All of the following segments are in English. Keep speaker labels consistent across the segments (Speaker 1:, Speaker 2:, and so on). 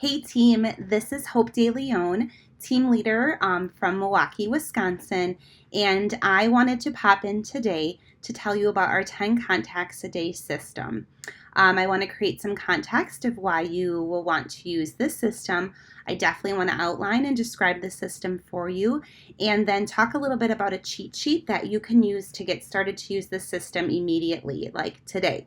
Speaker 1: Hey team, this is Hope DeLeon, team leader from Milwaukee, Wisconsin, and I wanted to pop in today to tell you about our 10 contacts a day system. I want to create some context of why you will want to use this system. I definitely want to outline and describe the system for you, and then talk a little bit about a cheat sheet that you can use to get started to use the system immediately, like today.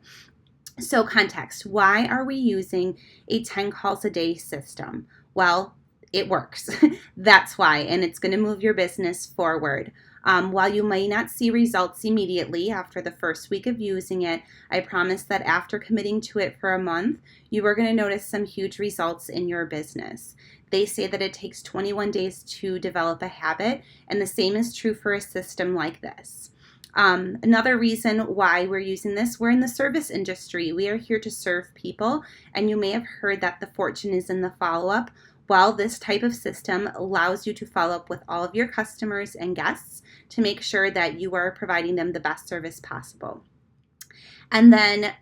Speaker 1: So context, why are we using a 10 calls a day system? Well, it works. That's why, and it's going to move your business forward. While you may not see results immediately after the first week of using it, I promise that after committing to it for a month, you are going to notice some huge results in your business. They say that it takes 21 days to develop a habit, and the same is true for a system like this. Another reason why we're using this, we're in the service industry. We are here to serve people, and you may have heard that the fortune is in the follow-up. Well, this type of system allows you to follow up with all of your customers and guests to make sure that you are providing them the best service possible. And then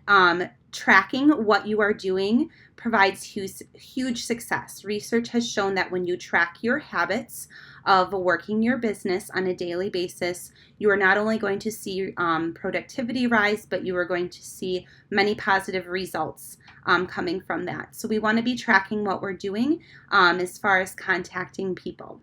Speaker 1: tracking what you are doing provides huge success. Research has shown that when you track your habits of working your business on a daily basis, you are not only going to see productivity rise, but you are going to see many positive results coming from that. So we want to be tracking what we're doing as far as contacting people.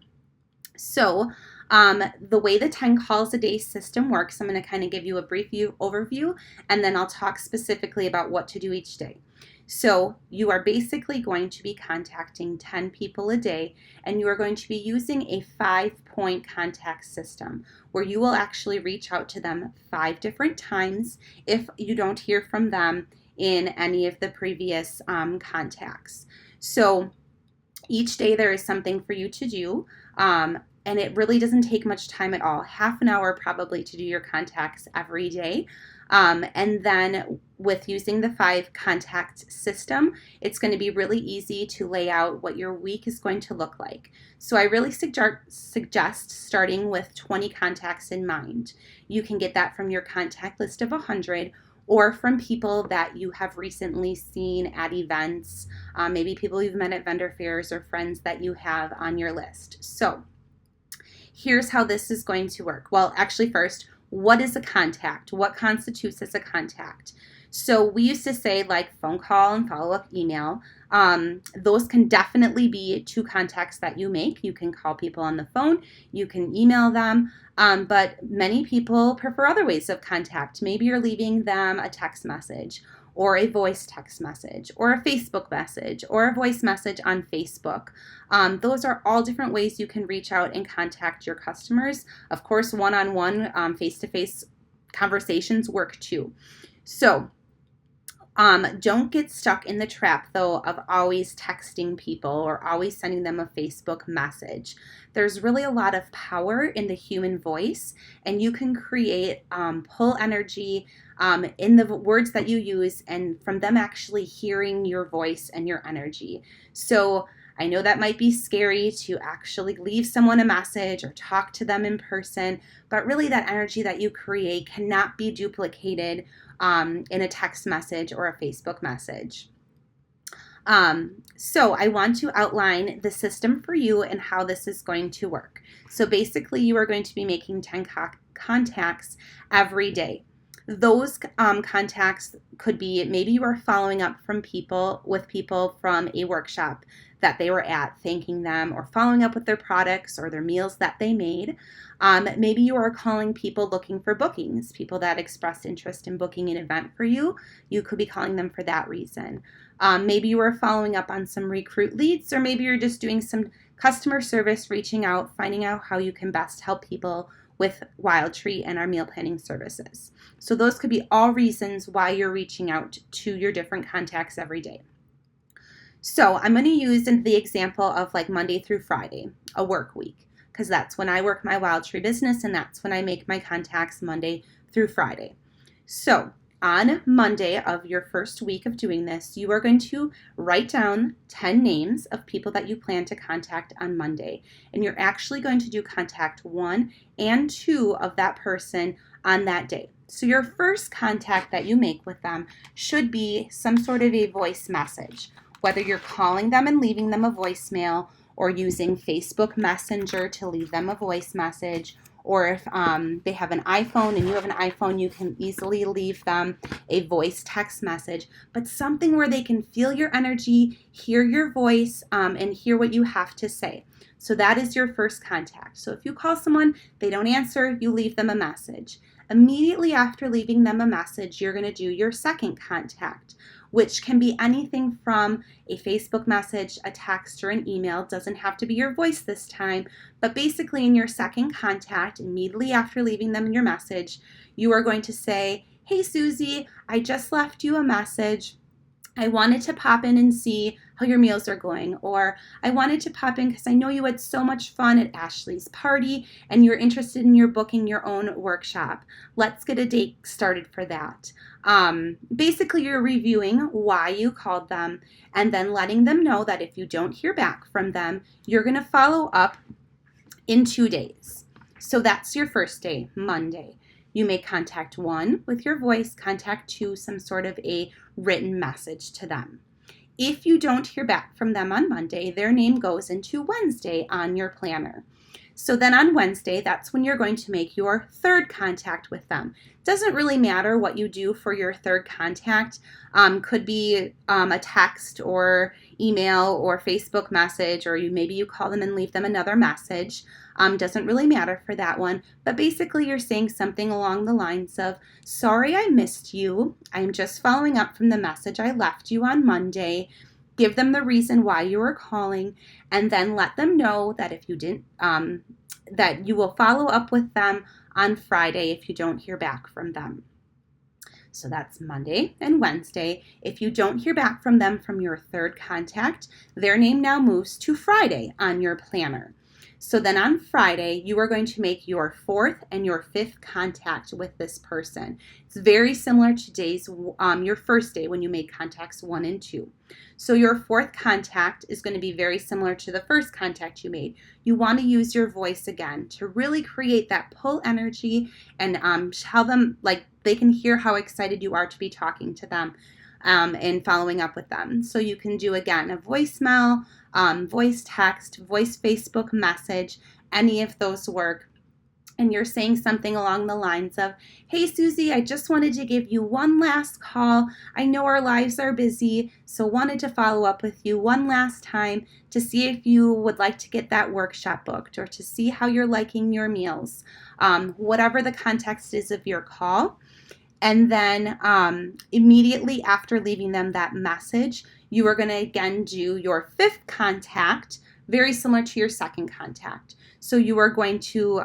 Speaker 1: So the way the 10 calls a day system works, I'm going to kind of give you a brief overview, and then I'll talk specifically about what to do each day. So you are basically going to be contacting 10 people a day, and you are going to be using a 5-point contact system where you will actually reach out to them 5 different times if you don't hear from them in any of the previous contacts. So each day there is something for you to do. And it really doesn't take much time at all, half an hour probably to do your contacts every day. And then with using the 5 contact system, it's going to be really easy to lay out what your week is going to look like. So I really suggest starting with 20 contacts in mind. You can get that from your contact list of 100 or from people that you have recently seen at events, maybe people you've met at vendor fairs or friends that you have on your list. So here's how this is going to work. Well, actually first, what is a contact? What constitutes as a contact? So we used to say like phone call and follow-up email. Those can definitely be 2 contacts that you make. You can call people on the phone, you can email them, but many people prefer other ways of contact. Maybe you're leaving them a text message, or a voice text message, or a Facebook message, or a voice message on Facebook. Those are all different ways you can reach out and contact your customers. Of course, one-on-one, face-to-face conversations work too. So don't get stuck in the trap, though, of always texting people or always sending them a Facebook message. There's really a lot of power in the human voice, and you can create pull energy in the words that you use and from them actually hearing your voice and your energy. So I know that might be scary to actually leave someone a message or talk to them in person, but really that energy that you create cannot be duplicated in a text message or a Facebook message. So I want to outline the system for you and how this is going to work. So basically you are going to be making 10 contacts every day. Those contacts could be maybe you are following up with people from a workshop that they were at, thanking them, or following up with their products or their meals that they made. Maybe you are calling people looking for bookings, people that expressed interest in booking an event for you. You could be calling them for that reason. Maybe you are following up on some recruit leads, or maybe you're just doing some customer service, reaching out, finding out how you can best help people with Wild Tree and our meal planning services. So those could be all reasons why you're reaching out to your different contacts every day. So I'm going to use the example of like Monday through Friday, a work week, because that's when I work my Wild Tree business, and that's when I make my contacts Monday through Friday. So on Monday of your first week of doing this, you are going to write down 10 names of people that you plan to contact on Monday. And you're actually going to do contact 1 and 2 of that person on that day. So your first contact that you make with them should be some sort of a voice message. whether you're calling them and leaving them a voicemail or using Facebook Messenger to leave them a voice message, or if they have an iPhone and you have an iPhone, you can easily leave them a voice text message, but something where they can feel your energy, hear your voice, and hear what you have to say. So that is your first contact. So if you call someone, they don't answer, you leave them a message. Immediately after leaving them a message, you're going to do your second contact, which can be anything from a Facebook message, a text, or an email. It doesn't have to be your voice this time, but basically in your second contact, immediately after leaving them your message, you are going to say, "Hey Susie, I just left you a message. I wanted to pop in and see how your meals are going," or "I wanted to pop in because I know you had so much fun at Ashley's party and you're interested in booking your own workshop. Let's get a date started for that." Basically, you're reviewing why you called them and then letting them know that if you don't hear back from them, you're going to follow up in 2 days. So that's your first day, Monday. You may contact 1 with your voice, contact 2, some sort of a written message to them. If you don't hear back from them on Monday, their name goes into Wednesday on your planner. So then on Wednesday, that's when you're going to make your third contact with them. Doesn't really matter what you do for your third contact. Could be a text or email or Facebook message, or maybe you call them and leave them another message. Doesn't really matter for that one. But basically you're saying something along the lines of, "Sorry I missed you. I'm just following up from the message I left you on Monday." Give them the reason why you were calling, and then let them know that if you didn't, that you will follow up with them on Friday if you don't hear back from them. So that's Monday and Wednesday. If you don't hear back from them from your third contact, their name now moves to Friday on your planner. So then on Friday, you are going to make your fourth and your fifth contact with this person. It's very similar to your first day when you make contacts 1 and 2. So your fourth contact is going to be very similar to the first contact you made. You want to use your voice again to really create that pull energy and tell them, like, they can hear how excited you are to be talking to them and following up with them. So you can do, again, a voicemail, voice text, voice Facebook message, any of those work. And you're saying something along the lines of, "Hey Susie, I just wanted to give you one last call. I know our lives are busy, so wanted to follow up with you one last time to see if you would like to get that workshop booked or to see how you're liking your meals." Whatever the context is of your call. And then immediately after leaving them that message, you are going to again do your fifth contact, very similar to your second contact. So you are going to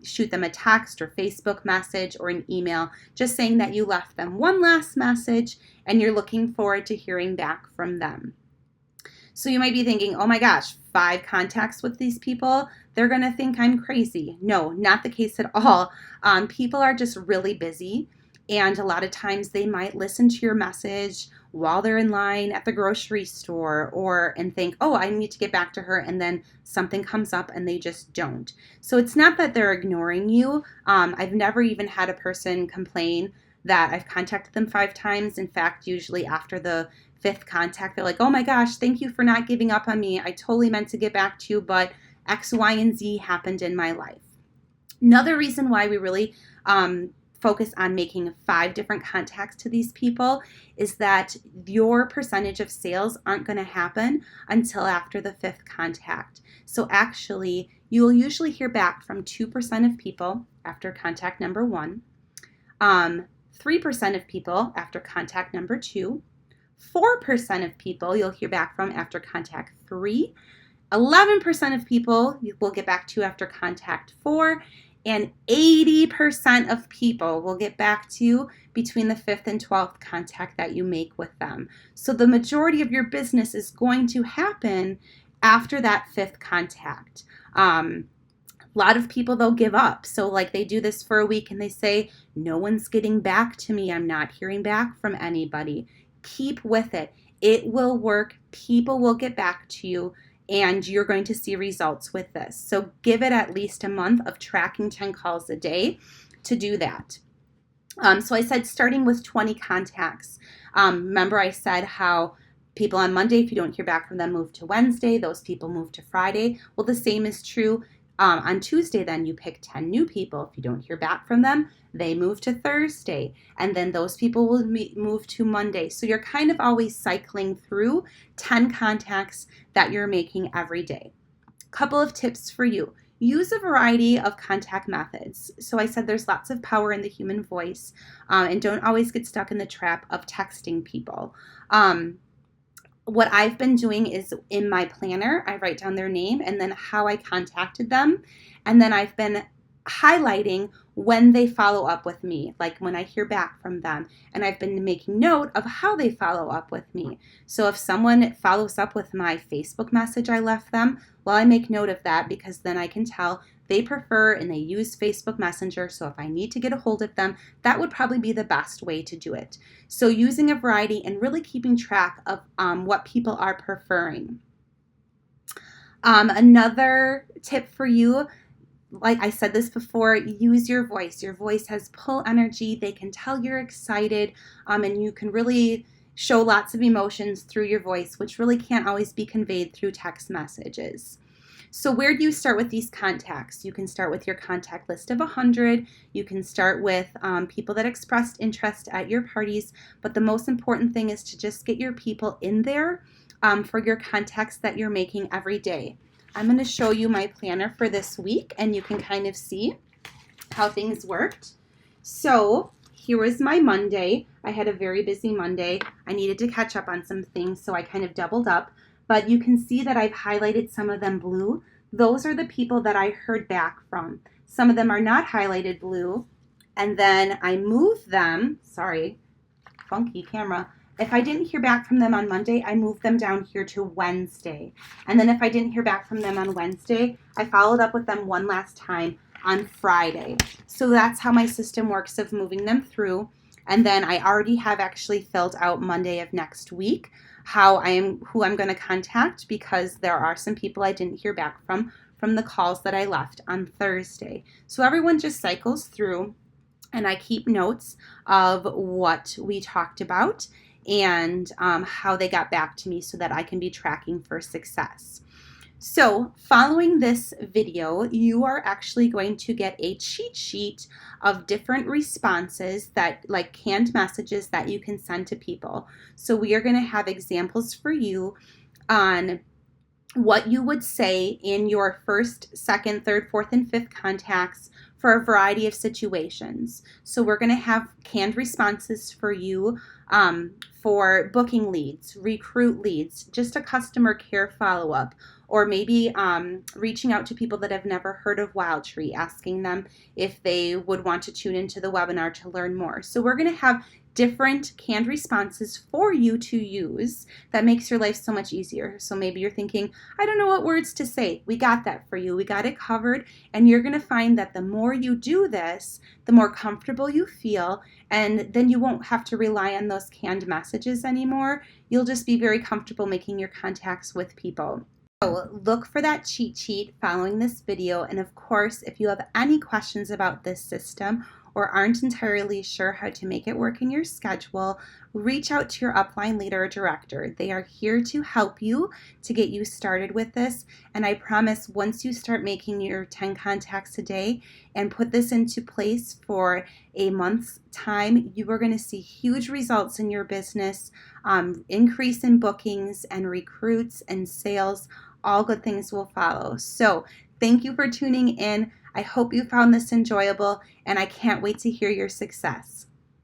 Speaker 1: shoot them a text or Facebook message or an email, just saying that you left them one last message and you're looking forward to hearing back from them. So you might be thinking, "Oh my gosh, 5 contacts with these people? They're going to think I'm crazy." No, not the case at all. People are just really busy. And a lot of times they might listen to your message while they're in line at the grocery store and think, "Oh, I need to get back to her," and then something comes up and they just don't. So it's not that they're ignoring you. I've never even had a person complain that I've contacted them 5 times. In fact, usually after the 5th contact, they're like, "Oh my gosh, thank you for not giving up on me. I totally meant to get back to you, but X, Y, and Z happened in my life." Another reason why we really focus on making 5 different contacts to these people is that your percentage of sales aren't going to happen until after the 5th contact. So actually, you will usually hear back from 2% of people after contact number 1, 3% of people after contact number 2, 4% of people you'll hear back from after contact 3, 11% of people you will get back to after contact 4, and 80% of people will get back to you between the 5th and 12th contact that you make with them. So the majority of your business is going to happen after that 5th contact. A lot of people, they'll give up. So like they do this for a week and they say, "No one's getting back to me. I'm not hearing back from anybody." Keep with it. It will work. People will get back to you. And you're going to see results with this. So give it at least a month of tracking 10 calls a day to do that. So I said starting with 20 contacts. Remember I said how People on Monday, if you don't hear back from them, move to Wednesday. Those people move to Friday. Well, the same is true on Tuesday. Then you pick 10 new people. If you don't hear back from them, they move to Thursday. And then those people will move to Monday. So you're kind of always cycling through 10 contacts that you're making every day. Couple of tips for you. Use a variety of contact methods. So I said there's lots of power in the human voice, and don't always get stuck in the trap of texting people. What I've been doing is in my planner, I write down their name and then how I contacted them. And then I've been highlighting when they follow up with me, like when I hear back from them. And I've been making note of how they follow up with me. So if someone follows up with my Facebook message I left them, well, I make note of that because then I can tell they prefer and they use Facebook Messenger. So if I need to get a hold of them, that would probably be the best way to do it. So using a variety and really keeping track of what people are preferring. Another tip for you, like I said this before, use your voice. Your voice has pull energy. They can tell you're excited, and you can really show lots of emotions through your voice, which really can't always be conveyed through text messages. So where do you start with these contacts? You can start with your contact list of 100. You can start with people that expressed interest at your parties. But the most important thing is to just get your people in there for your contacts that you're making every day. I'm going to show you my planner for this week, and you can kind of see how things worked. So here was my Monday. I had a very busy Monday. I needed to catch up on some things, so I kind of doubled up. But you can see that I've highlighted some of them blue. Those are the people that I heard back from. Some of them are not highlighted blue. And then I moved them. Sorry, funky camera. If I didn't hear back from them on Monday, I moved them down here to Wednesday. And then if I didn't hear back from them on Wednesday, I followed up with them one last time on Friday. So that's how my system works of moving them through. And then I already have actually filled out Monday of next week who I'm going to contact, because there are some people I didn't hear back from the calls that I left on Thursday. So everyone just cycles through, and I keep notes of what we talked about and how they got back to me so that I can be tracking for success. So following this video, you are actually going to get a cheat sheet of different responses, that like canned messages that you can send to people. So we are going to have examples for you on what you would say in your first, second, third, fourth, and fifth contacts for a variety of situations. So we're going to have canned responses for you for booking leads, recruit leads, just a customer care follow-up, or maybe reaching out to people that have never heard of WildTree, asking them if they would want to tune into the webinar to learn more. So we're going to have different canned responses for you to use that makes your life so much easier. So maybe you're thinking, I don't know what words to say. We got that for you. We got it covered. And you're going to find that the more you do this, the more comfortable you feel. And then you won't have to rely on those canned messages anymore. You'll just be very comfortable making your contacts with people. So look for that cheat sheet following this video. And of course, if you have any questions about this system or aren't entirely sure how to make it work in your schedule, reach out to your upline leader or director. They are here to help you to get you started with this. And I promise once you start making your 10 contacts a day and put this into place for a month's time, you are going to see huge results in your business, increase in bookings and recruits and sales. All good things will follow. So thank you for tuning in. I hope you found this enjoyable, and I can't wait to hear your success.